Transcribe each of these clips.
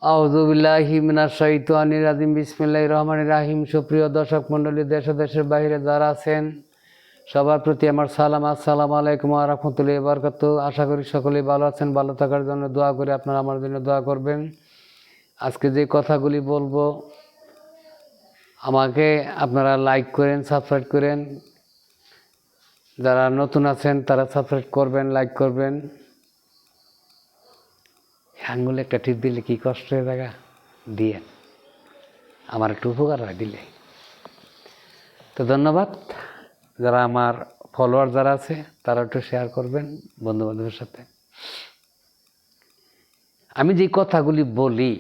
আউযু বিল্লাহি মিনাশ শাইতানির রাজিম বিসমিল্লাহির রহমানির রহিম। সুপ্রিয় দর্শক মণ্ডলী, দেশ ও দেশের বাইরে যারা আছেন সবার প্রতি আমার সালাম। আসসালামু আলাইকুম ওয়া রাহমাতুল্লাহি ওয়া বারাকাতুহু। আশা করি সকলেই ভালো আছেন। ভালো থাকার জন্য দোয়া করি, আপনারা আমার জন্য দোয়া করবেন। আজকে যে কথাগুলি বলবো আমাকে আপনারা লাইক করেন, সাবস্ক্রাইব করেন। যারা নতুন আছেন তারা সাবস্ক্রাইব করবেন, লাইক করবেন। আঙুলে একটা টিপ দিলে কি কষ্ট হয়ে জায়গা দিয়ে আমার একটু উপকার হয় দিলে। তো ধন্যবাদ। যারা আমার ফলোয়ার যারা আছে তারা একটু শেয়ার করবেন বন্ধুবান্ধবের সাথে। আমি যে কথাগুলি বলি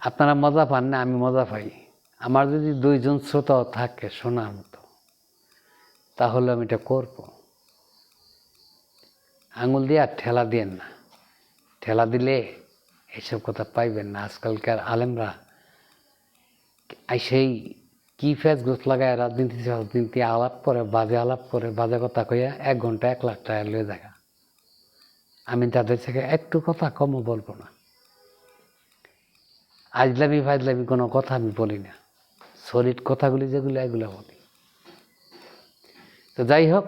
আপনারা মজা পান না, আমি মজা পাই। আমার যদি দুইজন শ্রোতাও থাকে শোনার মতো তাহলে আমি এটা করব। আঙুল দিয়ে আর ঠেলা দিয়েন না, ঠেলা দিলে এইসব কথা পাইবেন না। আজকালকার আলেমরা সেই কি ফেস গোছ লাগায় রাজনীতি আলাপ করে, বাজে কথা কইয়া 1 ঘন্টা 1 লাখ টাকা লয়ে দেখা। আমি তাদের থেকে একটু কথা কমও বলবো না। ফাজলামি কোনো কথা আমি বলি না। সলিড কথাগুলি যেগুলো এগুলো বলি। তো যাই হোক,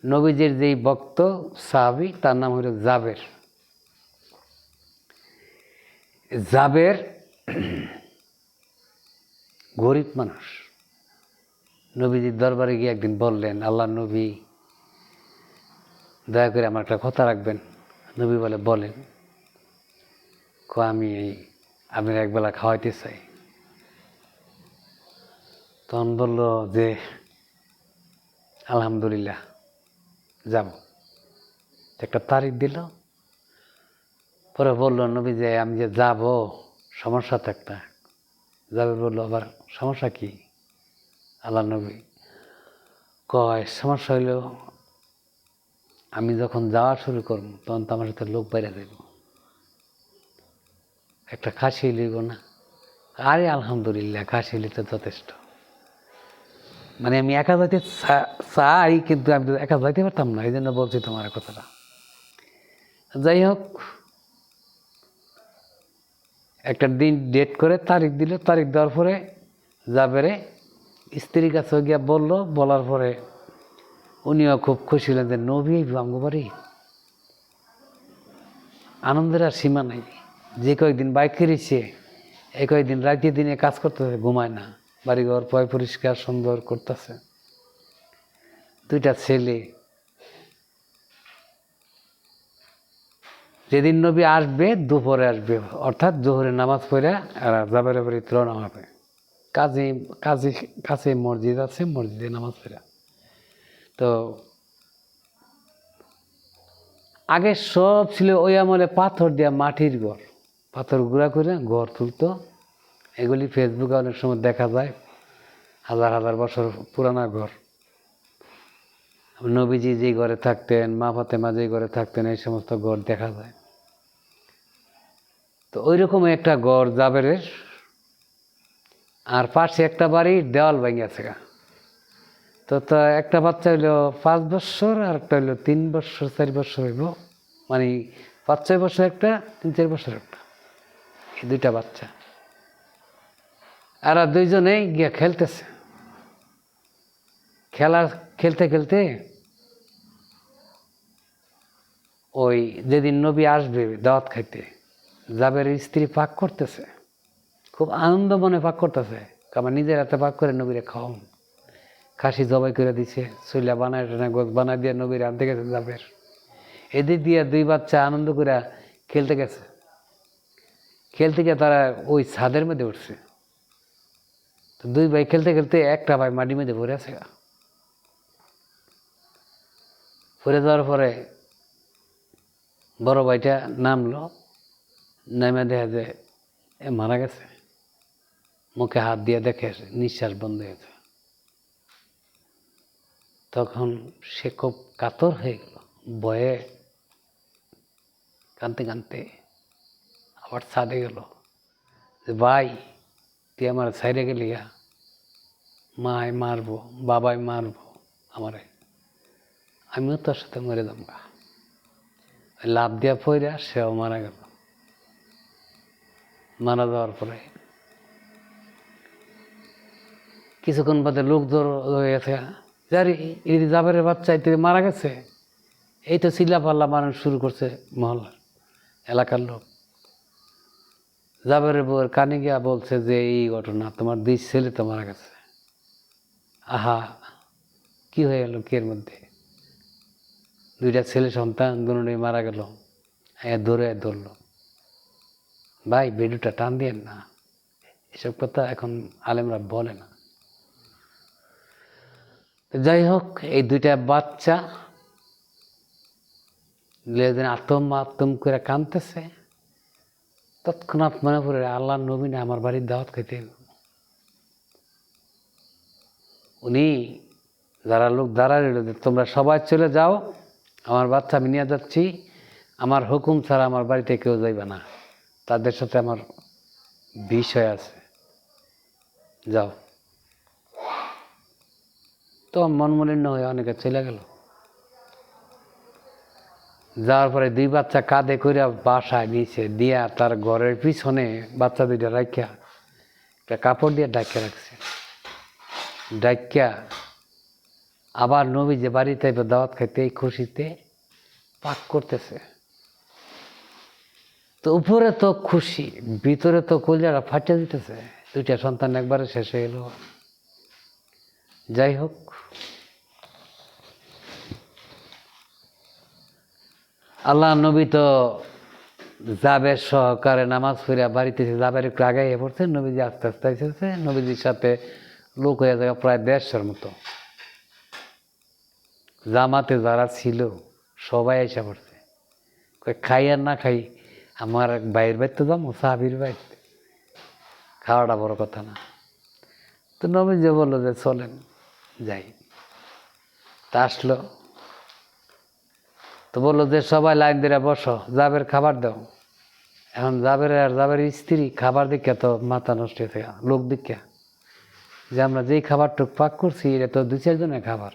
নবীজির যেই ভক্ত সাহাবী তার নাম হলো জাবের। জাবের গরিব মানুষ। নবীজির দরবারে গিয়ে একদিন বললেন, আল্লাহ নবী দয়া করে আমার একটা কথা রাখবেন। নবী বলেন, আমি আপনার একবেলা খাওয়াইতে চাই। তখন বলল যে আলহামদুলিল্লাহ যাব। একটা তারিখ দিল। পরে বললো নবী যে আমি যে যাব, সমস্যা তো একটা। যাবে বললো, আবার সমস্যা কি? আল্লাহ নবী কয়, সমস্যা হইল আমি যখন যাওয়া শুরু করব তখন তো আমার সাথে লোক বাইরে দেব, একটা খাসি লইব না? আরে আলহামদুলিল্লাহ, খাসি লিতে যথেষ্ট। মানে আমি একা যাইতে চাই, কিন্তু আমি তো একা যাইতে পারতাম না, এই জন্য বলছি তোমার কথাটা। যাই হোক, একটা দিন ডেট করে তারিখ দিল। তারিখ দেওয়ার পরে জাবেরে স্ত্রীর কাছে গিয়া বললো। বলার পরে উনিও খুব খুশি হলেন যে নবী আমগো বাড়ি। আনন্দের আর সীমা নাই। যে কয়েকদিন বাইক ফিরেছে, এই কয়েকদিন রাতে দিনে কাজ করতেছে, ঘুমায় না। বাড়িঘর পয় পরিষ্কার সুন্দর করতেছে। 2টা ছেলে। যেদিন নবী আসবে দুপুরে আসবে, অর্থাৎ জোহরের নামাজ পড়ে আর জাবের বাড়ি রওনা হবে। কাছে মসজিদ আছে, মসজিদে নামাজ পড়ে। তো আগে সব ছিল ওই আমলে পাথর দেওয়া মাটির ঘর, পাথর গুঁড়া করে ঘর তুলতো। এগুলি ফেসবুকে অনেক সময় দেখা যায়, 1000 বছর পুরানা ঘর। নবীজি যে ঘরে থাকতেন, মা ফাতেমা যে ঘরে থাকতেন, এই সমস্ত ঘর দেখা যায়। তো ওই রকম একটা ঘর জাবেরের। আর পাশে একটা বাড়ির দেওয়াল ভেঙে আছে। তো তা একটা বাচ্চা হইলো 5 বছর, আর একটা হইলো 3 বছর 4 বছর হইব। মানে 5-6 বছর একটা, 3-4 বছর একটা, এই 2টা বাচ্চা। আর দুইজনেই গিয়া খেলতেছে। খেলতে খেলতে ওই যেদিন নবী আসবে দাওয়াত খাইতে, জাবের স্ত্রী পাক করতেছে, খুব আনন্দ মনে পাক করতেছে। আমার নিজের হাতে পাক করে নবীরে খাওয়াম। খাসি জবাই করে দিছে, চুলা বানায় গোছ বানায় দিয়ে নবীর আনতে গেছে জাবের। এদিক দিয়ে 2 বাচ্চা আনন্দ করে খেলতে গেছে। খেলতে গিয়ে তারা ওই ছাদের মধ্যে উঠছে। তো 2 ভাই খেলতে খেলতে একটা ভাই মাটির মধ্যে পড়ে আছে। পড়ে যাওয়ার পরে বড় ভাইটা নামলো, নেমে দেখে যে মারা গেছে। মুখে হাত দিয়ে দেখে নিঃশ্বাস বন্ধ হয়েছে। তখন সে খুব কাতর হয়ে গেল, ভয়ে কাঁদতে কাঁদতে আবার ছাদে গেল যে ভাই তুই আমার ছাইরে গেলি, মায় মারবো, বাবাই মারবো আমারে, আমিও তোর সাথে মরে যাবো। লাভ দিয়া পইরা সেও মারা গেল। মারা যাওয়ার পরে কিছুক্ষণ বাদে লোক জড়ো হয়ে গেছে, জারি এই জাবেরের বাচ্চা এই মারা গেছে। এই তো চিল্লা পাল্লা মানুষ শুরু করছে, মহল্লার এলাকার লোক। জাবেরের বউয়ের কানে গিয়া বলছে যে এই ঘটনা, তোমার 2 ছেলে তো মারা গেছে। আহা, কি হয়ে গেল, কি এর মধ্যে? 2টা ছেলে সন্তান দুটোই মারা গেল। ধরল, ভাই ভিডিওটা টান দিয়েন না, এসব কথা এখন আলেমরা বলে না। যাই হোক, এই 2টা বাচ্চা লেদিন আত্ম করে কাঁদতেছে। তৎক্ষণাৎ মনে পড়ে আল্লাহ নবী না আমার বাড়ির দাওয়াত খাইতে। উনি যারা লোক দাঁড়ায় রইল, তোমরা সবাই চলে যাও, আমার বাচ্চা আমি নিয়ে যাচ্ছি, আমার হুকুম ছাড়া আমার বাড়িতে কেউ যাইবে না, তাদের সাথে আমার বিষয় আছে, যাও। তো মন মলিন্ন হয়ে অনেকে চলে গেল। যাওয়ার পরে 2 বাচ্চা কাঁধে করে বাসায় নিচে দিয়া তার ঘরের পিছনে বাচ্চা 2টা রাখিয়া একটা কাপড় দিয়ে ডাকিয়া রাখছে। ডাকিয়া আবার নবী যে বাড়িতে দাওয়াত খাইতে এই খুশিতে পাক করতেছে। তো উপরে তো খুশি, ভিতরে তো কলিজাটা ফাটিয়ে দিতেছে, 2টা সন্তান একবারে শেষ হয়ে এলো। যাই হোক, আল্লাহ নবী তো জাবের সহকারে নামাজ পড়ে বাড়িতে জাবের একটু আগে পড়ছে, নবীজি আস্তে আস্তে এসেছে। নবীজির সাথে লোক হয়ে যাবে প্রায় 150-এর মতো। জামাতে যারা ছিল সবাই এসে পড়ছে। খাই আর না খাই, আমার ভাইয়ের বাড়িতে যাবো, সাহাবির বাড়িতে, খাওয়াটা বড় কথা না। তো নবীজি বললো যে চলেন যাই। তা আসলো, তো বললো যে সবাই লাইন দিয়ে বসো, জাবের খাবার দাও। এখন জাবের স্ত্রী খাবার দীক্ষা তো মাথা নষ্ট হয়েছে, লোক দীক্ষা যে আমরা যেই খাবারটুক পাক করছি এটা তো 2-4 জনের খাবার,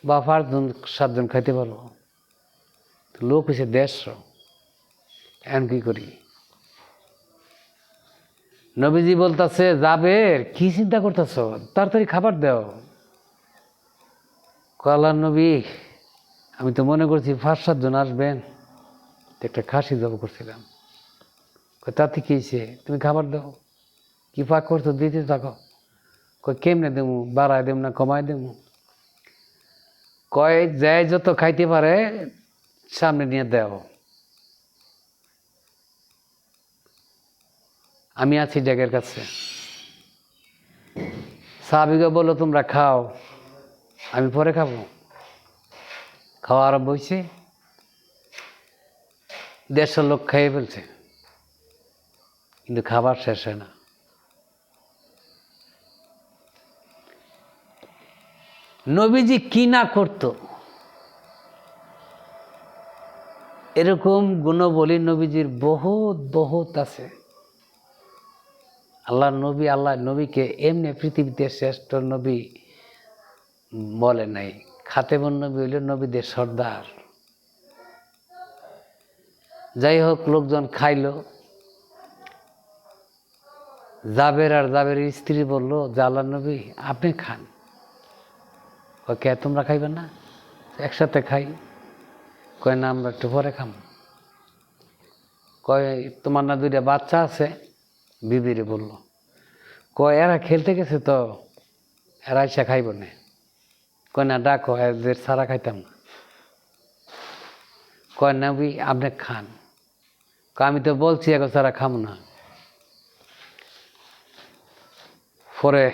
বা 5-7 জন খাইতে পারবো, লোক হয়েছে 150। এখন কি করি? নবীজি বলতেছে, জাবের কি চিন্তা করতেছ, তাড়াতাড়ি খাবার দাও। আল্লাহ নবী, আমি তো মনে করছি 5-7 জন আসবেন, একটা খাসি জব করছিলাম। তাতে কি হয়েছে, তুমি খাবার দাও, কি পাক করছো দিতে থাকো। কেমনে দেবো, বাড়ায় দেব না কমায় দেবো? যায় যত খাইতে পারে সামনে নিয়ে দেও, আমি আছি ডেকের কাছে। সাহাবীকে বললো তোমরা খাও, আমি পরে খাবো। খাওয়া আরম্ভ হয়েছে, 150 লোক খেয়ে ফেলছে, কিন্তু খাবার শেষ হয় না। নবীজি কি না করতো, এরকম গুণবলী নবীজির বহুত বহুত আছে। আল্লাহ নবীকে এমনি পৃথিবীতে শ্রেষ্ঠ নবী বলে নাই। খাতেমুন নবী হইল নবীদের সর্দার। যাই হোক, লোকজন খাইলো। জাবের আর জাবেরের স্ত্রী বলল যে আল্লাহ নবী আপনি খান। কে তোমরা খাইবে না? একসাথে খাই। কয় না, আমরা একটু পরে খাম। কয় তোমার না 2টা বাচ্চা আছে? বিবিরে বলল। কয় এরা খেলতে গেছে তো, এরা এসে খাইব না। কয় না, ডাকো, এদের ছাড়া খাইতাম না। কয় নবী আপনি খান। আমি তো বলছি এখন ছাড়া খাম না। পরে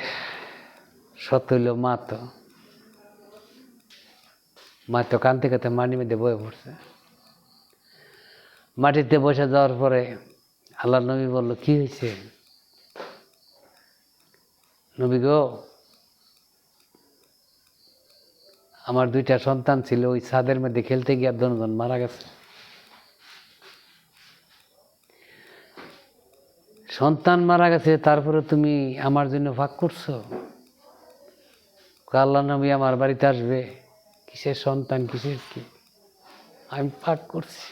সত্য হইল মা তো কানতে কানতে মাটির মধ্যে বয়ে পড়ছে। মাটিতে বসে যাওয়ার পরে আল্লাহ নবী বলল, কি হয়েছে? নবী গো, আমার 2টা সন্তান ছিল, ওই ছাদের মধ্যে খেলতে গিয়ে 2 জন মারা গেছে। সন্তান মারা গেছে, তারপরে তুমি আমার জন্য ভাগ করছো? আল্লাহ নবী আমার বাড়িতে আসবে, কিসের সন্তান, কিসের কি, আমি ভাগ করছি।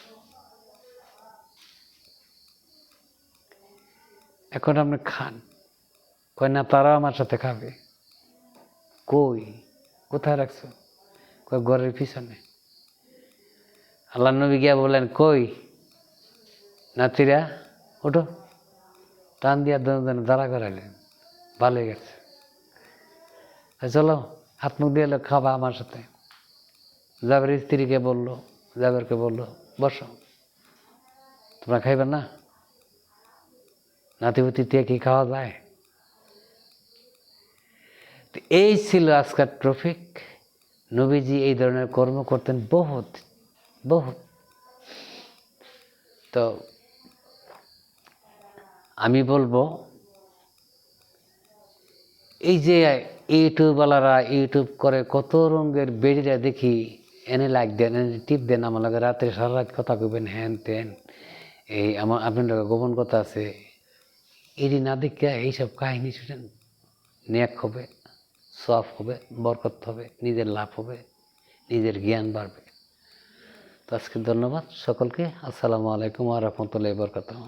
এখন আপনি খান। কয় না, তারাও আমার সাথে খাবে। কই, কোথায় রাখছো? কয় ঘরের পিছনে। আল্লাহ নবী গিয়া বললেন, কই নাতিরা ওঠো, টান দিয়া দাঁড়া করাইলেন। ভালো হয়ে গেছে, চলো হাত মুখ দিয়ে খাবা আমার সাথে। জাবের স্ত্রীকে বললো, জাবেরকে বললো, বসো, তোমরা খাইবে না? নাতিপুতি দিয়ে কি খাওয়া যায়? এই ছিল আজকের টপিক। নবীজি এই ধরনের কর্ম করতেন বহুত বহুত। তো আমি বলবো, এই যে ইউটিউবওয়ালারা ইউটিউব করে কত রঙের বেড়িরা দেখি, এনে লাইক দেন, এনে টিপ দেন, আমার লাগে রাত্রে সারা রাত কথা কইবেন, হ্যান তেন, এই আমার আপনার গোপন কথা আছে, এটি না দেখে এইসব কাহিনী শুনেন, নেক হবে, সফ হবে, বরকত হবে, নিজের লাভ হবে, নিজের জ্ঞান বাড়বে। তো আজকে ধন্যবাদ সকলকে। আসসালামু আলাইকুম ওয়া রাহমাতুল্লাহি ওয়া বারাকাতুহু।